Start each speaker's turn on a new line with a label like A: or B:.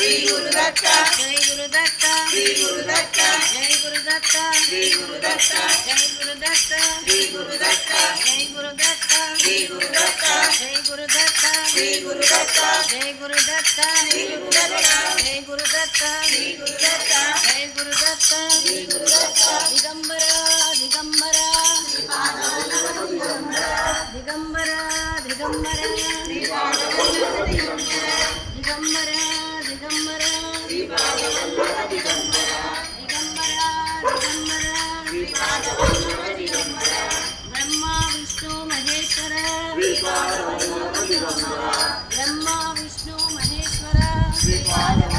A: Shri Guru Dutt
B: Jai Guru Dutt
A: Shri Guru Dutt
B: Jai Guru Dutt
A: Shri Guru Dutt
B: Jai Guru Dutt
A: Shri Guru Dutt
B: Jai Guru Dutt
A: Shri Guru Dutt
B: Jai Guru Dutt
A: Shri Guru Dutt
B: Jai Guru Dutt
A: Shri Guru Dutt
B: Jai Guru Dutt
A: Shri Guru Dutt
B: Jai Guru Dutt
A: Shri Guru Dutt
B: Digambara Digambara Digambara Digambara Digambara Digambara Digambara Digambara Brahma Vishnu Maheshwar Brahma Vishnu Maheshwar